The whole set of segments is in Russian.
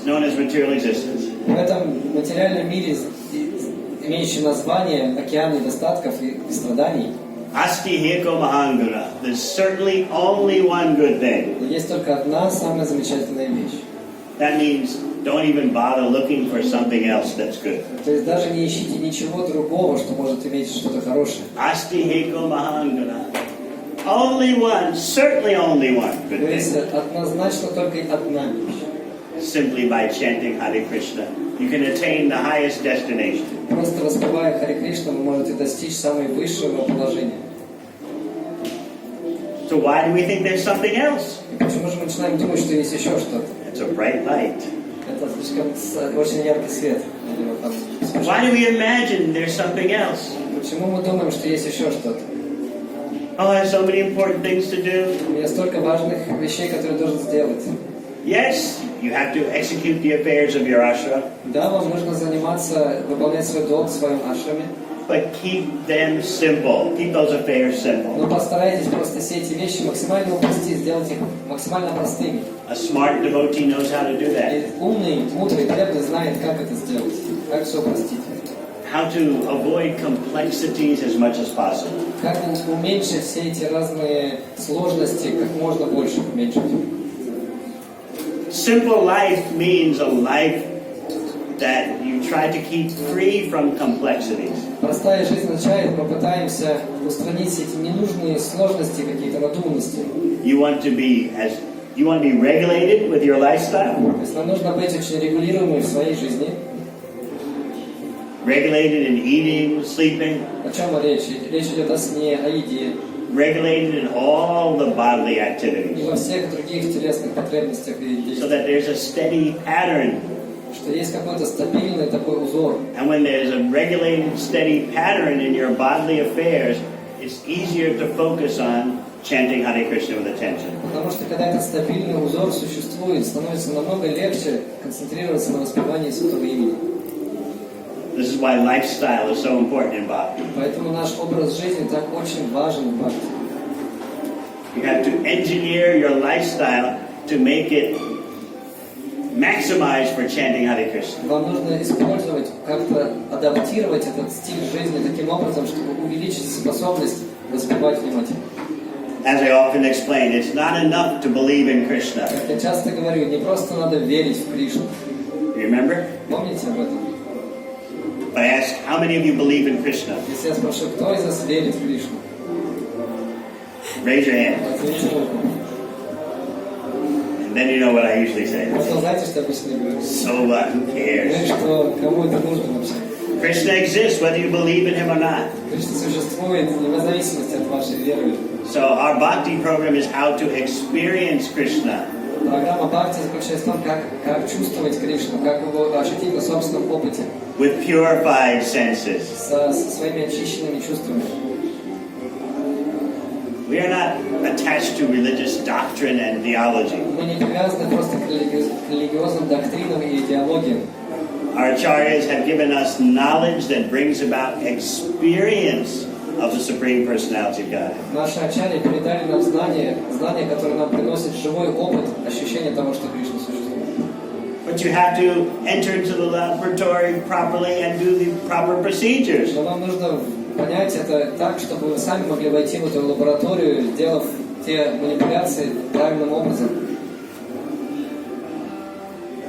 known as material existence. В этом материальном мире, имеющем название океан недостатков и страданий, Asti heko mahanguna. There's certainly only one good thing. есть только одна самая замечательная вещь. That means don't even bother looking for something else that's good. То есть даже не ищите ничего другого, что может иметь что-то хорошее. Asti heko mahanguna. Only one, certainly only one good То есть thing. однозначно только одна вещь. Simply by chanting Hare Krishna, you can attain the highest destination. Просто воспевая Харе Кришна, вы можете достичь самого высшего положения. So why do we think there's something else? И почему же мы начинаем думать, что есть еще что-то? It's a bright light. Это слишком очень яркий свет. Why do we imagine there's something else? Почему мы думаем, что есть еще что-то? Oh, I have so many important things to do. У меня столько важных вещей, которые должен сделать. Yes, you have to execute the affairs of your ashram. Да, вам нужно заниматься, выполнять свой долг в своем ашраме. But keep them simple. Keep those affairs simple. Но постарайтесь просто все эти вещи максимально упростить, сделать их максимально простыми. A smart devotee knows how to do that. И умный, мудрый, преданный знает, как это сделать, как все упростить. How to avoid complexities as much as possible. Как уменьшить все эти разные сложности, как можно больше уменьшить. Simple life means a life that you try to keep free from complexities. Простая жизнь означает, мы пытаемся устранить все эти ненужные сложности, какие-то надуманности. You want to be regulated with your lifestyle. То есть нам нужно быть очень регулируемыми в своей жизни. Regulated in eating, sleeping. О чем речь? Речь идет о сне, о еде. Regulated in all the bodily И activities. во всех других телесных потребностях и So действиях. that there's a steady pattern. Что есть какой-то стабильный такой узор. And when there's a regulated, steady pattern in your bodily affairs, it's easier to focus on chanting Hare Krishna with attention. Потому что когда этот стабильный узор существует, становится намного легче концентрироваться на воспевании Святого имени. This is why lifestyle is so important in bhakti. Поэтому наш образ жизни так очень важен в бхакти. You have to engineer your lifestyle to make it maximized for chanting Hare Krishna. Вам нужно использовать, как-то адаптировать этот стиль жизни таким образом, чтобы увеличить способность воспевать внимательно. As I often explain, it's not enough to believe in Krishna. Как я часто говорю, не просто надо верить в Кришну. Remember? Помните об этом? If I ask, how many of you believe in Krishna? Если я спрошу, кто из вас верит в Кришну? Raise your hand. Поднимите руку. And then you know what I usually say. Потом знаете, что обычно говорю? So what? Who Ну cares? и что, кому это нужно вообще? Krishna exists whether you believe in him or not. Кришна существует вне зависимости от вашей веры. So our bhakti program is how to experience Krishna. Программа Бхакти заключается в том, как чувствовать Кришну, как его ощутить на собственном опыте, With purified senses. со своими очищенными чувствами. We are not attached to religious doctrine and theology. Мы не привязаны просто к религиозным доктринам и идеологиям. Our acharyas have given us knowledge that brings about experience of the Supreme Personality of God. Наши ачарьи передали нам знания, которые нам приносят живой опыт, ощущение того, что Кришна существует. But you have to enter into the laboratory properly and do the proper procedures. Но вам нужно понять это так, чтобы вы сами могли войти в эту лабораторию, сделав те манипуляции правильным образом.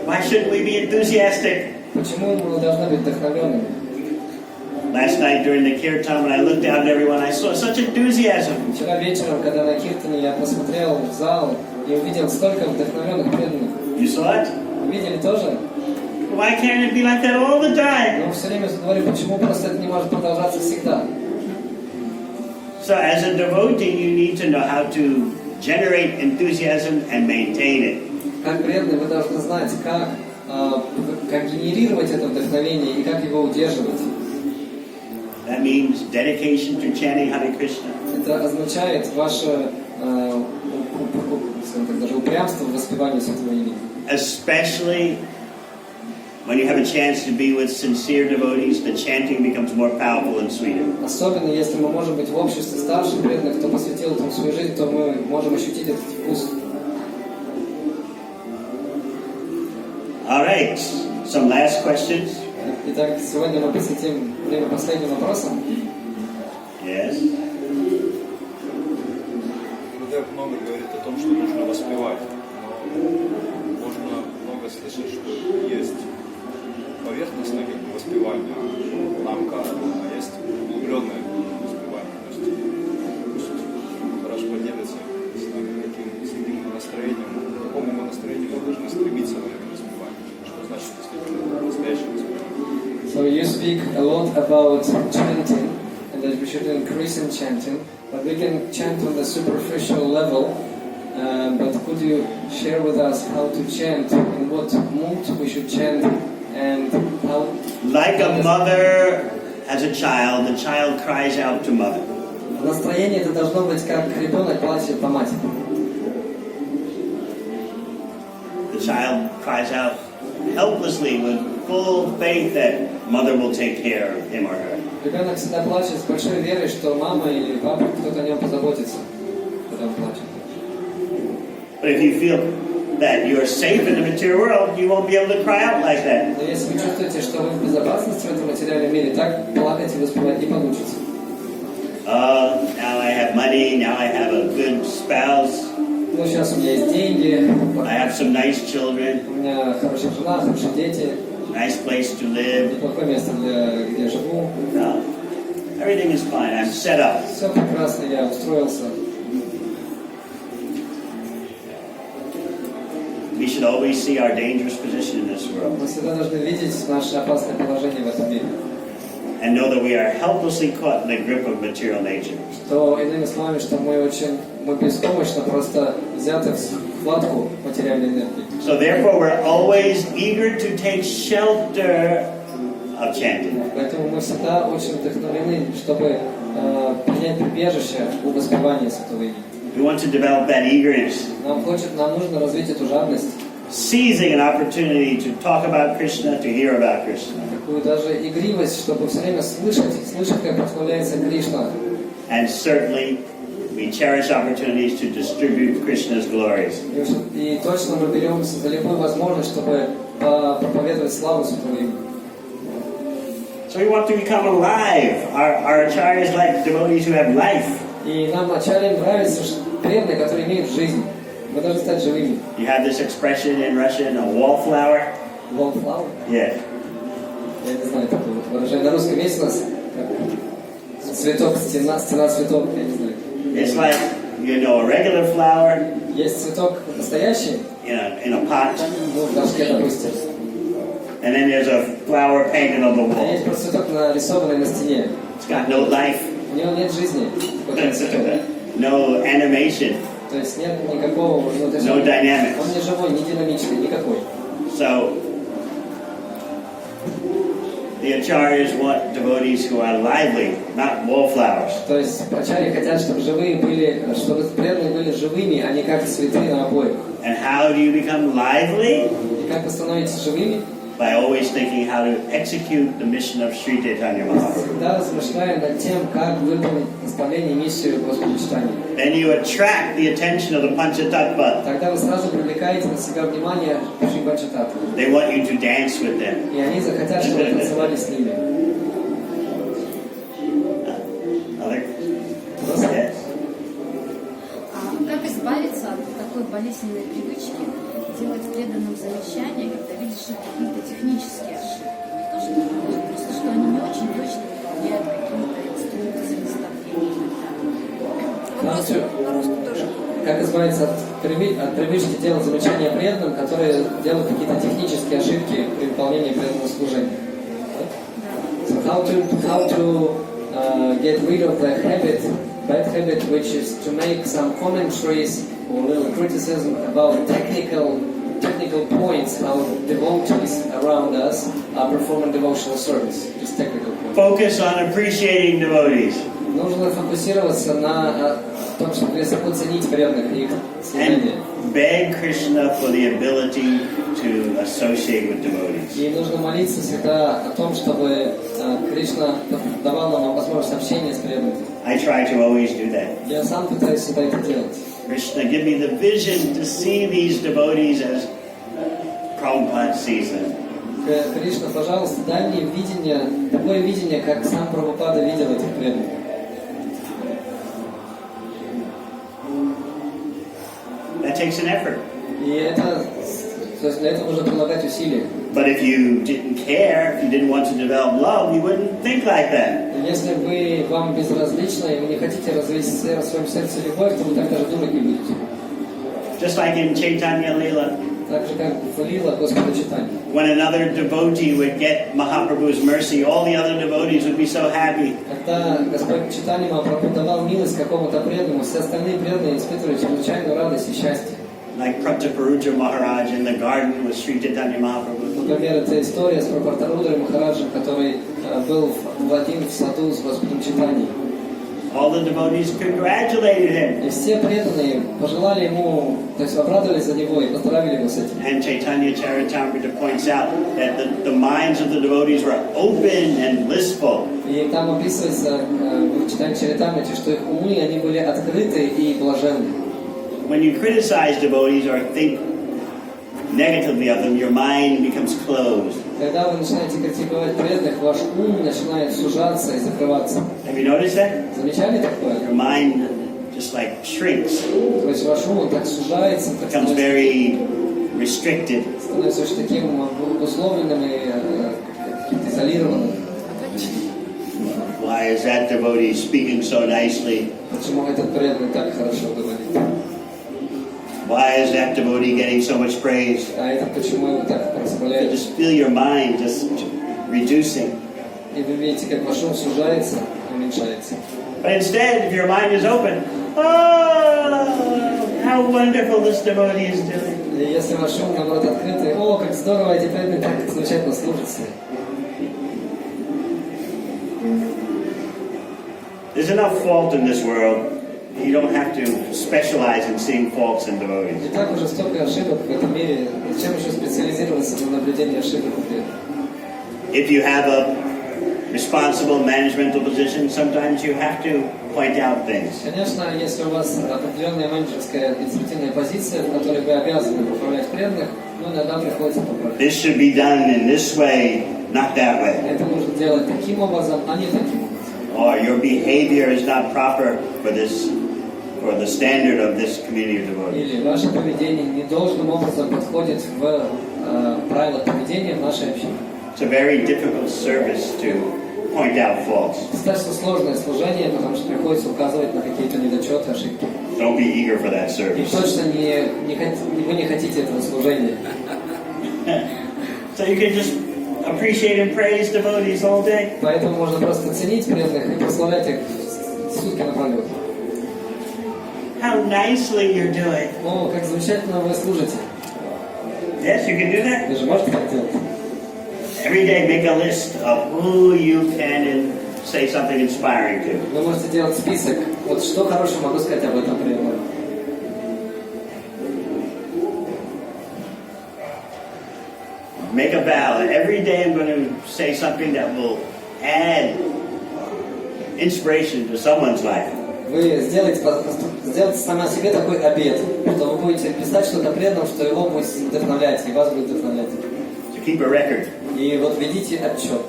Why shouldn't we be enthusiastic? Почему мы должны быть вдохновенными? Last night during the kirtan, when I looked out at everyone, I saw such enthusiasm. Вчера вечером, когда на киртане я посмотрел в зал и увидел столько вдохновенных преданных. You saw it? Видели тоже? Why can't it be like that all the time? Но все время говорю, почему просто это не может продолжаться всегда? So as a devotee, you need to know how to generate enthusiasm and maintain it. Как преданный вы должны знать, как генерировать это вдохновение и как его удерживать. That means dedication to chanting Hare Krishna. Это означает ваше даже упрямство в воспевании Святого имени. Especially when you have a chance to be with sincere devotees, the chanting becomes more powerful and sweeter. Особенно если мы можем быть в обществе старших преданных, кто посвятил этому свою жизнь, то мы можем ощутить этот вкус. All right. Some last questions? Итак, сегодня мы посвятим время последним вопросам. Yes. Гурудев много говорит о том, что нужно воспевать, но можно много слышать, что есть поверхностное воспевание, нам кажется, а есть углубленное воспевание. То есть хорошо поделиться с нами, с каким настроением, к какому настроению мы должны стремиться во время воспевания, что значит действительно настоящее воспевание. So you speak a lot about chanting, and that we should increase in chanting, but we can chant on the superficial level. But could you share with us how to chant, in what mood we should chant, and how? Like a mother as a child, the child cries out to mother. Настроение это должно быть как ребенок плачет по матери. The child cries out helplessly with full faith that mother will take care of him or her. Ребенок всегда плачет с большой верой, что мама или папа, кто-то о нем позаботится, когда он плачет. But if you feel that you are safe in the material world, you won't be able to cry out like that. Но если вы чувствуете, что вы в безопасности в этом материальном мире, так плакать и воспевать не получится. Now I have money, now I have a good spouse, Ну, сейчас у меня есть деньги, I have some nice children, у меня хорошая жена, хорошие дети, nice place to live. неплохое место, где я живу. No, everything is fine, I'm set up. Все прекрасно, я устроился. We should always see our dangerous position in this world Мы всегда должны видеть наше опасное положение в этом мире. and know that we are helplessly caught in the grip of material nature. Что, иными словами, что мы беспомощно просто взяты в схватку материальной энергии. So therefore we're always eager to take shelter of chanting. Поэтому мы всегда очень вдохновлены, чтобы принять прибежище у воспевания Святого имени. We want to develop that eagerness, Нам нужно развить эту жадность, seizing an opportunity to talk about Krishna, to hear about Krishna. такую даже игривость, чтобы все время слышать, как прославляется Кришна. And certainly we cherish opportunities to distribute Krishna's glories. И точно мы беремся за любую возможность, чтобы проповедовать славу Святого имени. So we want to become alive. Our acharyas like devotees who have life. И нам вначале нравится преданные, которые имеют жизнь. Мы должны стать живыми. You have this expression in Russian, a wallflower. Wallflower? Yeah. Я не знаю такое выражение. На русском есть у нас цветок, стена цветок, я не знаю. It's like, a regular flower Есть цветок настоящий, in a pot, ну, в горшке, допустим. and then there's a flower painted on the А wall. есть просто цветок, нарисованный на стене. It's got no life, У него нет жизни, какой-то цветок. no animation, То есть нет никакого... Ну, то есть no dynamics. он не живой, не динамичный, никакой. So the acharyas want devotees who are lively, not wallflowers. То есть ачарьи хотят, чтобы преданные были живыми, а не как цветы на обоях. And how do you become lively? И как вы становитесь живыми? By always thinking how to execute the mission of Sri Chaitanya Mahaprabhu. Всегда размышляя над тем, как выполнить наставление и миссию Господа Читания. Then you attract the attention of the Panchatattva. Тогда вы сразу привлекаете на себя внимание Шри Панчататтвы. They want you to dance with them. И они захотят, чтобы вы танцевали с ними. Other? Просто Yes. Как избавиться от такой болезненной привычки делать преданным замечания, когда видишь какие-то технические ошибки? Не то, что просто, что они не очень точно выполняют какие-то инструкции, наставления. Вопрос по-русски тоже. Как избавиться от привычки делать замечания преданным, которые делают какие-то технические ошибки при выполнении преданного служения? So how to get rid of the bad habit, which is to make some commentaries or little criticism about technical points how devotees around us are performing devotional service. Just technical points. Focus on appreciating devotees. Нужно фокусироваться на том, чтобы высоко ценить преданных и их служение. And beg Krishna for the ability to associate with devotees. И нужно молиться всегда о том, чтобы Кришна давал нам возможность общения с преданными. I try to always do that. Я сам пытаюсь всегда это делать. Krishna, give me the vision to see these devotees as Prabhupada sees them. Кришна, пожалуйста, дай мне видение, такое видение, как сам Прабхупада видел этих преданных. That takes an effort. И это, то есть для этого нужно прилагать усилия. But if you didn't care, if you didn't want to develop love, you wouldn't think like that. Если вам безразлично и вы не хотите развить в своем сердце любовь, то вы так даже думать не будете. Just like in Chaitanya Lila. Так же, как в Лила Господа Чайтаньи. When another devotee would get Mahaprabhu's mercy, all the other devotees would be so happy. Когда Господь Чайтанья Махапрабху давал милость какому-то преданному, все остальные преданные испытывали чрезвычайную радость и счастье. Like Prataparuja Maharaj in the garden with Sri Chaitanya Mahaprabhu. Например, это история с Прабхупадой Махараджем, который был в один саду с Господом Чайтаньей. All the devotees congratulated him. И все преданные пожелали ему, то есть обрадовались за него и поздравили его с этим. And Chaitanya Charitamrita points out that the minds of the devotees were open and blissful. И там описывается в Чайтанья Чаритамрите, что их умы, они были открыты и блаженны. When you criticize devotees or think negatively of them, your mind becomes closed. Когда вы начинаете критиковать преданных, ваш ум начинает сужаться и закрываться. Have you noticed that? Замечали такое? Your mind just like shrinks, То есть ваш ум так сужается, так becomes very restricted. становится очень таким обусловленным и изолированным. Why is that devotee speaking so nicely? Почему этот преданный так хорошо говорит? Why is that devotee getting so much praise? А этот почему его так You прославляют? just feel your mind just reducing. И вы видите, как ваш ум сужается и уменьшается. But instead, if your mind is open, oh, how wonderful this devotee is doing. И если ваш ум, наоборот, открытый, о, как здорово, эти преданные так замечательно служатся. There's enough fault in this world. You don't have to specialize in seeing faults in devotees. И так уже столько ошибок в этом мире. Зачем еще специализироваться на наблюдении ошибок? If you have a responsible managemental position, sometimes you have to point out things. Конечно, если у вас определенная менеджерская административная позиция, в которой вы обязаны управлять преданных, но иногда приходится поправить. This should be done in this way, not that way. Это нужно делать таким образом, а не таким образом. Or your behavior is not proper for the standard of this community of devotees. Или ваше поведение недолжным образом подходит в правила поведения в нашей общине. It's a very difficult service to point out faults. Достаточно сложное служение, потому что приходится указывать на какие-то недочеты, ошибки. Don't be eager for that И service. точно вы не хотите этого служения. So you can just appreciate and praise devotees all day. Поэтому можно просто ценить преданных и прославлять их сутки напролет. How nicely you're doing. О, как замечательно вы служите. Yes, you can do that. Вы же можете так делать? Every day make a list of who you can say something inspiring to. Вы можете делать список. Вот что хорошего могу сказать об этом преданном. Make a vow that every day I'm going to say something that will add inspiration to someone's life. Вы сделайте сама себе такой обет, что вы будете писать что-то преданным, что его будет вдохновлять, и вас будет вдохновлять. To keep a record. И вот ведите отчет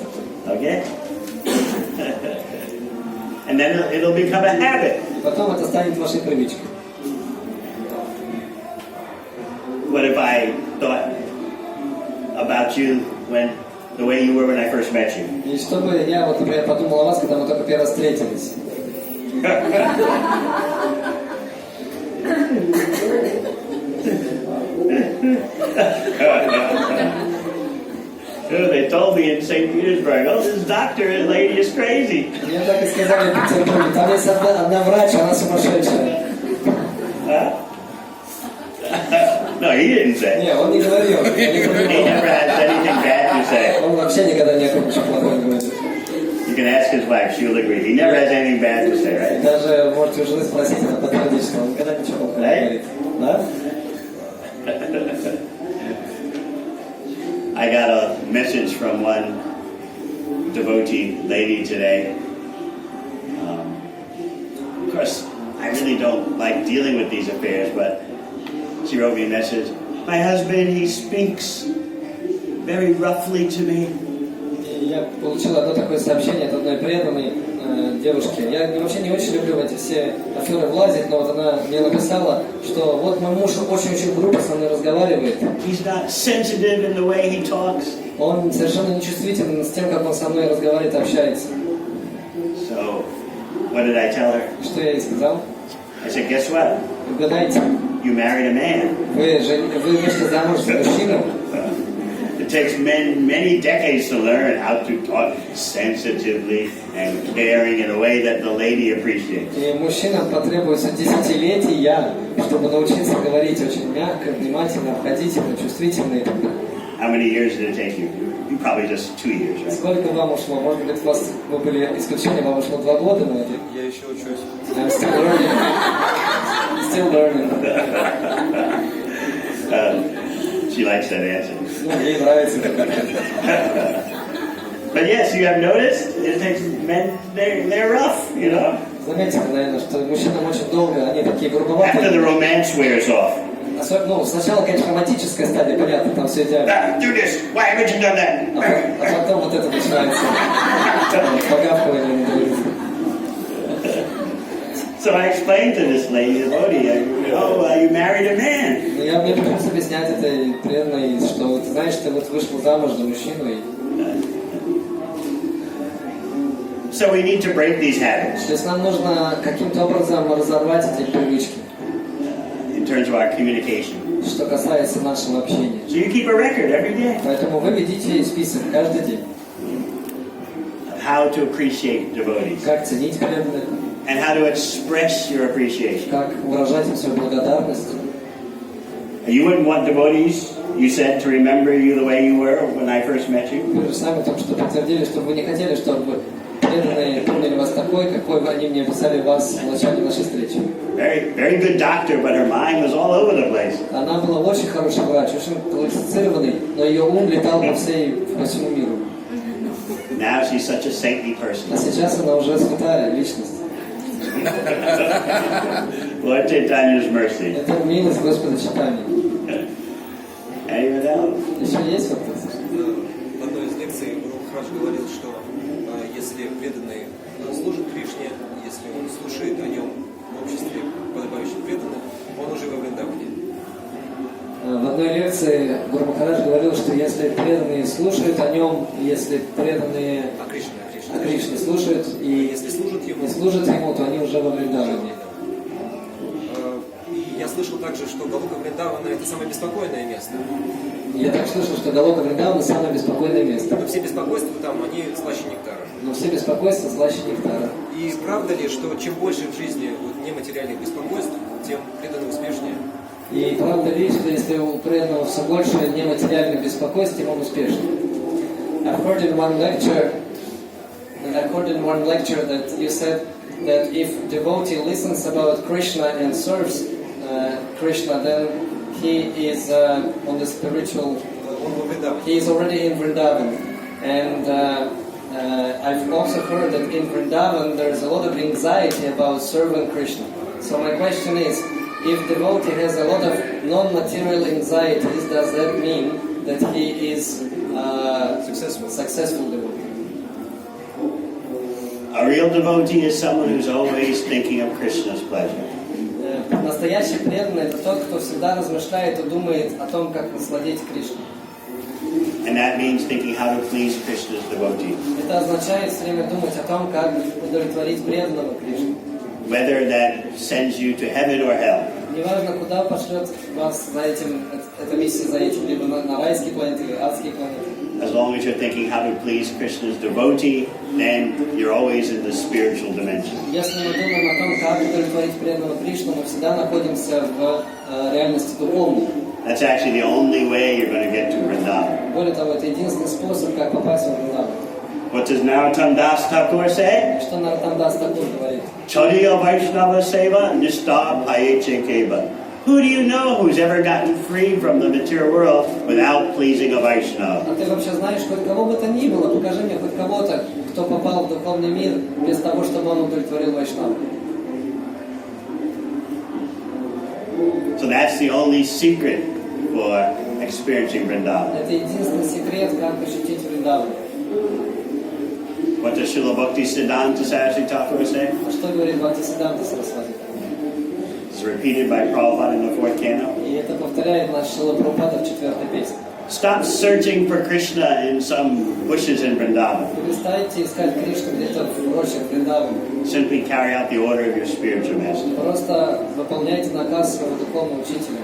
такой. Okay? And then it'll become a habit. И потом это станет вашей привычкой. What if I thought about you the way you were when I first met you? И чтобы я, вот, например, подумал о вас, когда мы только первый раз встретились. They told me in St. Petersburg, oh, this doctor lady is crazy. Мне так и сказали в Петербурге, там есть одна врач, она сумасшедшая. Huh? No, he didn't say. Не, он не говорил. He never has anything bad to say. Он вообще никогда не о ком ничего плохого не говорит. You can ask his wife, she'll agree. He never has anything bad to say, И right? даже можете у жены спросить, она подтвердит, что он никогда ничего плохого не говорит. Да? I got a message from one devotee lady today. Of course, I really don't like dealing with these affairs, but she wrote me a message. My husband, he speaks very roughly to me. И я получил одно такое сообщение от одной преданной девушки. Я вообще не очень люблю в эти все аферы влазить, но вот она мне написала, что вот мой муж очень-очень грубо со мной разговаривает. He's not sensitive in the way he talks. Он совершенно нечувствителен с тем, как он со мной разговаривает, общается. So, what did I tell her? Что я ей сказал? I said, guess what? Угадайте, You married a man. вы вышли замуж за мужчину. It takes many decades to learn how to talk sensitively and caring in a way that the lady appreciates. И мужчинам потребуется десятилетия, чтобы научиться говорить очень мягко, внимательно, обходительно, чувствительно и так далее. How many years did it take you? You probably just 2 years, right? Сколько вам ушло? Может быть, вы были исключением, вам ушло 2 года, но это... Я еще учусь. I'm still learning. Still learning. She likes that answer. Ну, ей нравится. But yes, you have noticed it takes men. They're rough, you know. Заметили, наверное, что мужчинам очень долго, они такие After the грубоватые. romance wears off. Особенно, ну, сначала, конечно, романтическая стадия, понятно, там все идеально. Do this. Why haven't you done that? А потом вот это начинается. Погавкивание на телевизоре. So I explained to this lady, devotee, you married a man. Ну, мне пришлось объяснять этой преданной, что вот, знаешь, ты вот вышла замуж за мужчину и... So we need to break these habits То есть нам нужно каким-то образом разорвать эти привычки, in terms of our communication. что касается нашего общения. So you keep a record every day Поэтому вы ведите список каждый день, of how to appreciate devotees как ценить преданных, and how to express your appreciation. как выражать им свою благодарность. You wouldn't want devotees, you said, to remember you the way you were when I first met you. Вы же сами только что подтвердили, что вы не хотели, чтобы преданные помнили вас такой, какой они мне описали вас в начале нашей встречи. Very good doctor, but her mind was all over the place. Она была очень хороший врач, очень квалифицированный, но ее ум летал по всему миру. Now she's such a saintly person. А сейчас она уже святая личность. Lord Chaitanya's mercy. Это милость Господа Чайтаньи. Anyone else? Еще есть вопросы? В одной из лекций Гуру Махарадж говорил, что если преданный служит Кришне, если он слушает о нем в обществе подобающих преданных, он уже во Вриндаване. В одной лекции Гуру Махарадж говорил, что если преданные слушают о нем, если преданные О Кришне. о Кришне слушают и Если служат ему, не служат ему, то они уже во Вриндаване. И я слышал также, что Галока Вриндавана это самое беспокойное место. Я так слышал, что Галока Вриндавана самое беспокойное место. Но все беспокойства там, они слаще нектара. Но все беспокойства слаще нектара. И правда ли, что чем больше в жизни нематериальных беспокойств, тем преданный успешнее? И правда ли, что если у преданного все больше нематериальных беспокойств, тем он успешнее? I've heard in one lecture that you said that if devotee listens about Krishna and serves Krishna, then he is on the spiritual. He is already in Vrindavan, and I've also heard that in Vrindavan there is a lot of anxiety about serving Krishna. So my question is, if devotee has a lot of non-material anxieties, does that mean that he is successful devotee? A real devotee is someone who's always thinking of Krishna's pleasure. Настоящий преданный — это тот, кто всегда размышляет и думает о том, как насладить Кришну. And that means thinking how to please Krishna's devotee. Это означает все время думать о том, как удовлетворить преданного Кришне. Whether that sends you to heaven or hell. Неважно, куда пошлет вас за этим, эта миссия за этим, либо на райские планеты или адские планеты. As long as you're thinking how to please Krishna's devotee, then you're always in the spiritual dimension. Если мы думаем о том, как удовлетворить преданного Кришну, мы всегда находимся в реальности духовной. That's actually the only way you're going to get to Vrindavan. Более того, это единственный способ, как попасть в Вриндаван. What does Narottam Das Thakur say? Что Наротам Дас Такур говорит? Chodiya Vaishnava Seva Nishta Payeche Keva. Who do you know who's ever gotten free from the material world without pleasing a Vaishnava? А ты вообще знаешь хоть кого бы то ни было? Покажи мне хоть кого-то, кто попал в духовный мир без того, чтобы он удовлетворил Вайшнаву. So that's the only secret for experiencing Vrindavan. Это единственный секрет, как ощутить Вриндаван. What does Srila Bhaktisiddhanta Saraswati Thakur say? Что говорит Бхактисиддханта Сарасвати? It's repeated by Prabhupada in the fourth canto. И это повторяет наш Шрила Прабхупада в 4-й песне. Stop searching for Krishna in some bushes in Vrindavan. Перестаньте искать Кришну где-то в рощах Вриндавана. Simply carry out the order of your spiritual master. Просто выполняйте наказ своего духовного учителя.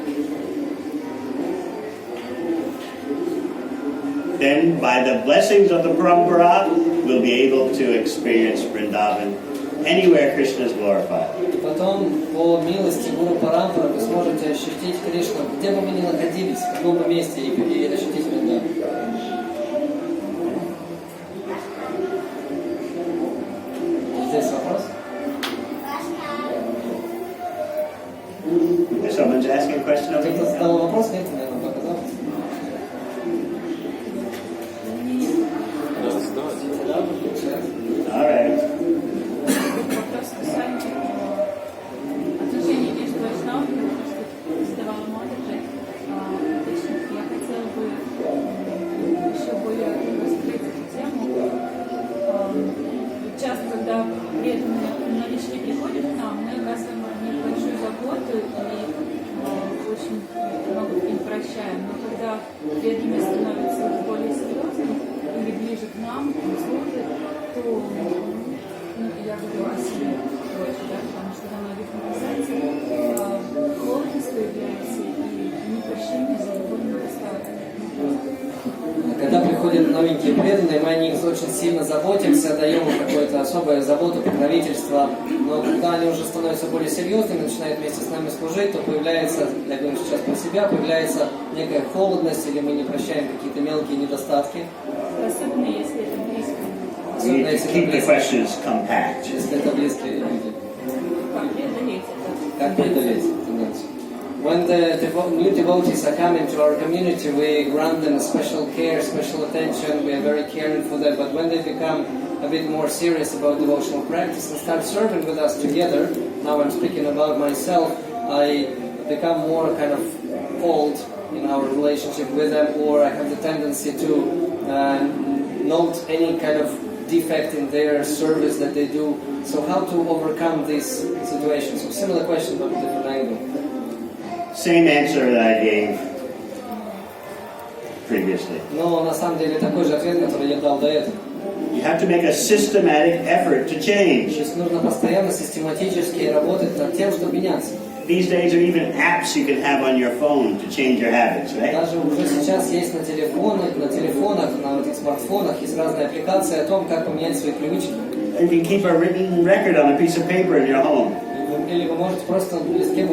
Then, by the blessings of the Parampara, we'll be able to experience Vrindavan anywhere Krishna is glorified. И потом, по милости Гуру Парампара, вы сможете ощутить Кришну, где бы вы ни находились, в каком бы месте, и ощутить Вриндаван. Здесь вопрос? If someone's asking a question over Кто-то here. задал вопрос? Нет, наверное, показал. All right. Вопрос касаемо отношений между вайшнавами, что задавала Моnika. Я хотела бы еще более раскрыть эту тему. Часто, когда преданные новички приходят к нам, мы оказываем о них большую заботу и очень много им прощаем. Но когда преданные становятся более серьезными или ближе к нам, служат, то я говорю о себе больше, да, потому что на многих касается холодность появляется и непрощение за любой недостаток. Когда приходят новенькие преданные, мы о них очень сильно заботимся, даем им какую-то особую заботу, покровительство. Но когда они уже становятся более серьезными, начинают вместе с нами служить, то появляется, я говорю сейчас про себя, появляется некая холодность, или мы не прощаем какие-то мелкие недостатки. Особенно если это близко. We need to keep the questions compact. Если это близкие люди. Как преодолеть это? Как преодолеть тенденцию? When the new devotees are coming to our community, we grant them special care, special attention, we are very caring for them. But when they become a bit more serious about devotional practice and start serving with us together, now I'm speaking about myself, I become more kind of cold in our relationship with them, or I have the tendency to note any kind of defect in their service that they do. So how to overcome these situations? So similar question but a different angle. Same answer that I gave previously. Но на самом деле такой же ответ, который я дал до этого. You have to make a systematic effort to То change. есть нужно постоянно систематически работать над тем, чтобы меняться. These days there are even apps you can have on your phone to change your habits, right? Даже уже сейчас есть на телефонах, на вот этих смартфонах есть разные аппликации о том, как поменять свои привычки. You can keep a written record on a piece of paper in your home. Или вы можете просто на листке бумаги